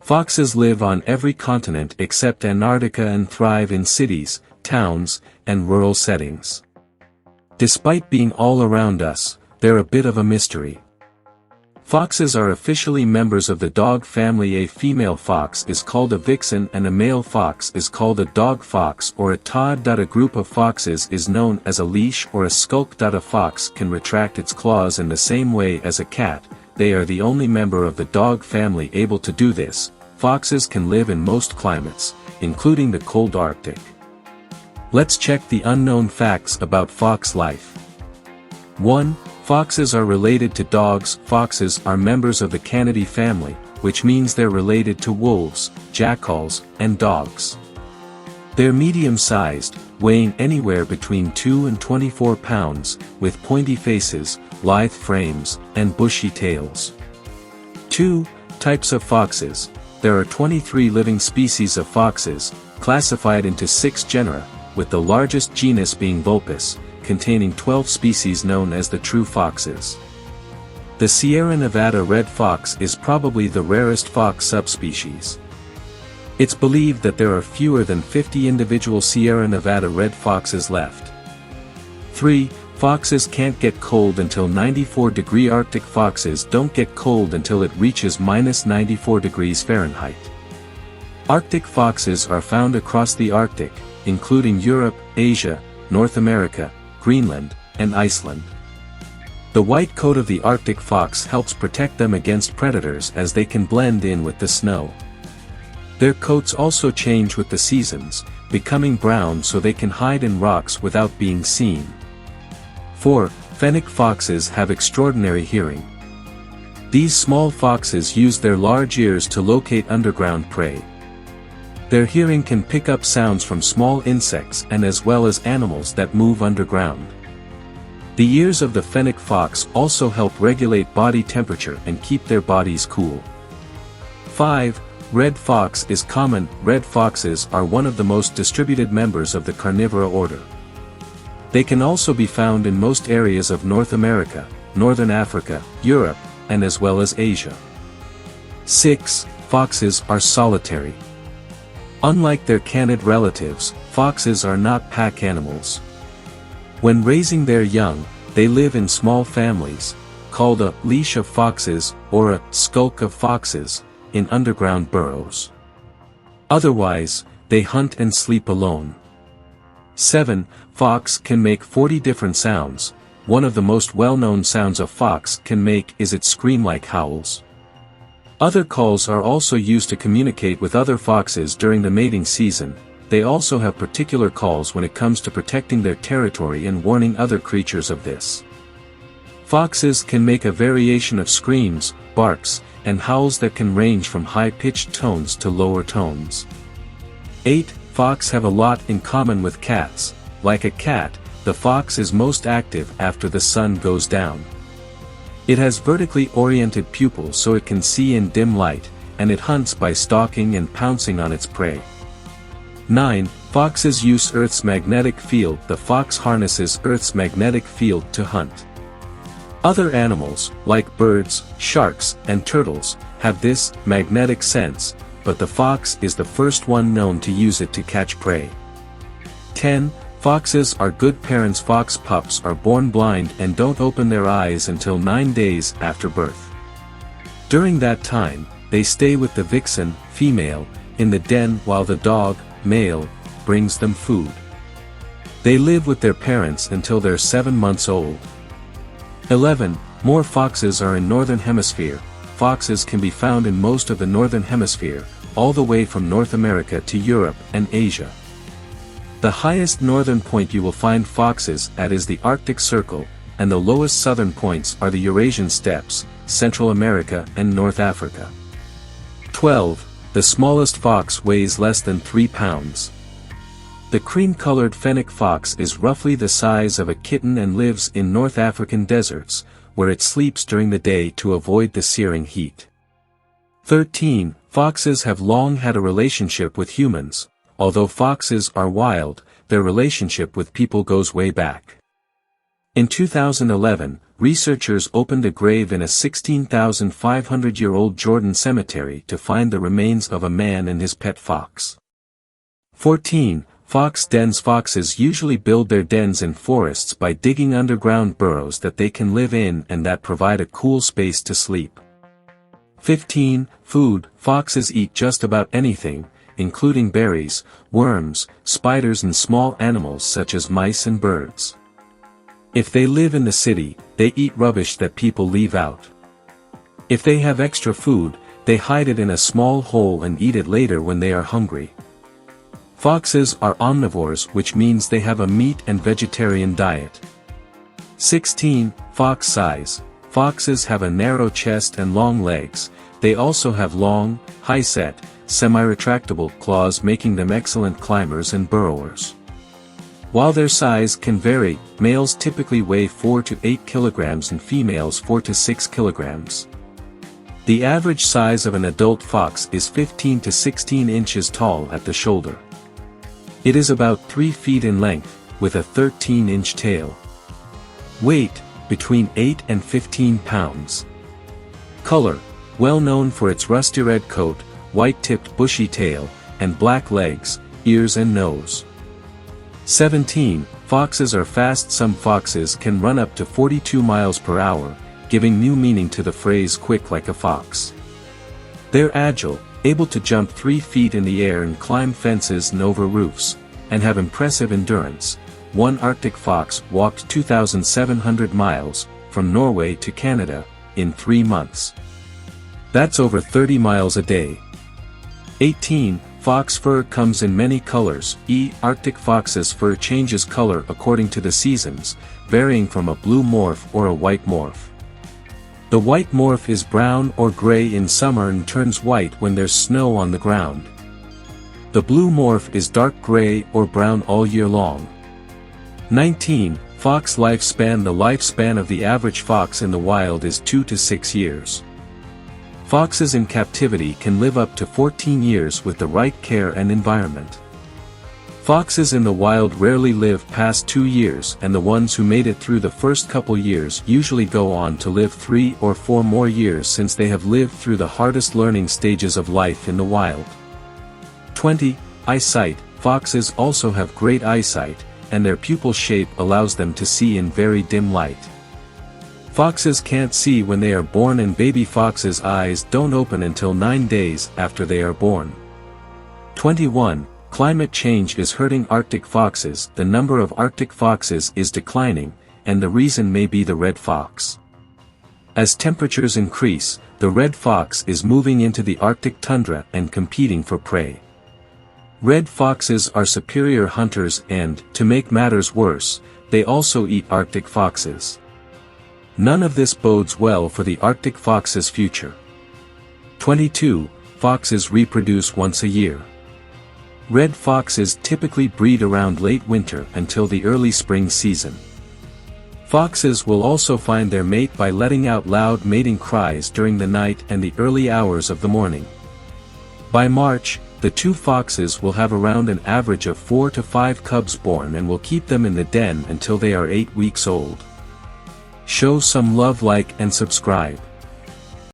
Foxes live on every continent except Antarctica and thrive in cities, towns, and rural settings. Despite being all around us, they're a bit of a mystery. Foxes are officially members of the dog family. A female fox is called a vixen and a male fox is called a dog fox or a tod. A group of foxes is known as a leash or a skulk. A fox can retract its claws in the same way as a cat. They are the only member of the dog family able to do this. Foxes can live in most climates, including the cold Arctic. Let's check the unknown facts about fox life. 1. Foxes are related to dogs. Foxes are members of the Canidae family, which means they're related to wolves, jackals, and dogs. They're medium-sized, weighing anywhere between 2 and 24 pounds, with pointy faces, lithe frames, and bushy tails. 2. Types of foxes. There are 23 living species of foxes, classified into 6 genera, with the largest genus being Vulpes, containing 12 species known as the true foxes. The Sierra Nevada red fox is probably the rarest fox subspecies. It's believed that there are fewer than 50 individual Sierra Nevada red foxes left. 3. Foxes can't get cold until 94°. Arctic foxes don't get cold until it reaches -94°F. Arctic foxes are found across the Arctic, including Europe, Asia, North America, Greenland, and Iceland. The white coat of the Arctic fox helps protect them against predators as they can blend in with the snow. Their coats also change with the seasons, becoming brown so they can hide in rocks without being seen. 4. Fennec foxes have extraordinary hearing. These small foxes use their large ears to locate underground prey. Their hearing can pick up sounds from small insects and as well as animals that move underground. The ears of the fennec fox also help regulate body temperature and keep their bodies cool. 5. Red fox is common. Red foxes are one of the most distributed members of the carnivora order. They can also be found in most areas of North America, Northern Africa, Europe, and as well as Asia. 6. Foxes are solitary. Unlike their canid relatives, foxes are not pack animals. When raising their young, they live in small families, called a leash of foxes or a skulk of foxes, in underground burrows. Otherwise, they hunt and sleep alone. 7. Fox can make 40 different sounds. One of the most well-known sounds a fox can make is its scream-like howls. Other calls are also used to communicate with other foxes during the mating season. They also have particular calls when it comes to protecting their territory and warning other creatures of this. Foxes can make a variation of screams, barks, and howls that can range from high-pitched tones to lower tones. 8. Fox have a lot in common with cats. Like a cat, the fox is most active after the sun goes down. It has vertically oriented pupils so it can see in dim light, and it hunts by stalking and pouncing on its prey. 9. Foxes use Earth's magnetic field. The fox harnesses Earth's magnetic field to hunt. Other animals, like birds, sharks, and turtles, have this magnetic sense, but the fox is the first one known to use it to catch prey. 10. Foxes are good parents. Fox pups are born blind and don't open their eyes until 9 days after birth. During that time, they stay with the vixen, female, in the den while the dog, male, brings them food. They live with their parents until they're 7 months old. 11. More foxes are in Northern Hemisphere. Foxes can be found in most of the Northern Hemisphere, all the way from North America to Europe and Asia. The highest northern point you will find foxes at is the Arctic Circle, and the lowest southern points are the Eurasian steppes, Central America and North Africa. 12. The smallest fox weighs less than 3 pounds. The cream-colored fennec fox is roughly the size of a kitten and lives in North African deserts, where it sleeps during the day to avoid the searing heat. 13. Foxes have long had a relationship with humans. Although foxes are wild, their relationship with people goes way back. In 2011, researchers opened a grave in a 16,500-year-old Jordan cemetery to find the remains of a man and his pet fox. 14. Fox dens. Foxes usually build their dens in forests by digging underground burrows that they can live in and that provide a cool space to sleep. 15. Food. Foxes eat just about anything, including berries, worms, spiders and small animals such as mice and birds. If they live in the city, they eat rubbish that people leave out. If they have extra food, they hide it in a small hole and eat it later when they are hungry. Foxes are omnivores, which means they have a meat and vegetarian diet. 16. Fox size. Foxes have a narrow chest and long legs. They also have long, high-set, semi-retractable claws, making them excellent climbers and burrowers. While their size can vary, males typically weigh 4 to 8 kilograms and females 4 to 6 kilograms. The average size of an adult fox is 15 to 16 inches tall at the shoulder. It is about 3 feet in length, with a 13-inch tail. Weight, between 8 and 15 pounds. Color, well known for its rusty red coat, white-tipped bushy tail, and black legs, ears and nose. 17. Foxes are fast. Some foxes can run up to 42 miles per hour, giving new meaning to the phrase quick like a fox. They're agile, able to jump 3 feet in the air and climb fences and over roofs, and have impressive endurance. One Arctic fox walked 2,700 miles, from Norway to Canada, in 3 months. That's over 30 miles a day. 18. Fox fur comes in many colors. Arctic fox's fur changes color according to the seasons, varying from a blue morph or a white morph. The white morph is brown or gray in summer and turns white when there's snow on the ground. The blue morph is dark gray or brown all year long. 19. Fox lifespan. The lifespan of the average fox in the wild is 2 to 6 years. Foxes in captivity can live up to 14 years with the right care and environment. Foxes in the wild rarely live past 2 years, and the ones who made it through the first couple years usually go on to live 3 or 4 more years since they have lived through the hardest learning stages of life in the wild. 20. Eyesight. Foxes also have great eyesight, and their pupil shape allows them to see in very dim light. Foxes can't see when they are born, and baby foxes' eyes don't open until 9 days after they are born. 21. Climate change is hurting Arctic foxes. The number of Arctic foxes is declining, and the reason may be the red fox. As temperatures increase, the red fox is moving into the Arctic tundra and competing for prey. Red foxes are superior hunters and, to make matters worse, they also eat Arctic foxes. None of this bodes well for the Arctic fox's future. 22. Foxes reproduce once a year. Red foxes typically breed around late winter until the early spring season. Foxes will also find their mate by letting out loud mating cries during the night and the early hours of the morning. By March, the two foxes will have around an average of 4 to 5 cubs born and will keep them in the den until they are 8 weeks old. Show some love, like and subscribe.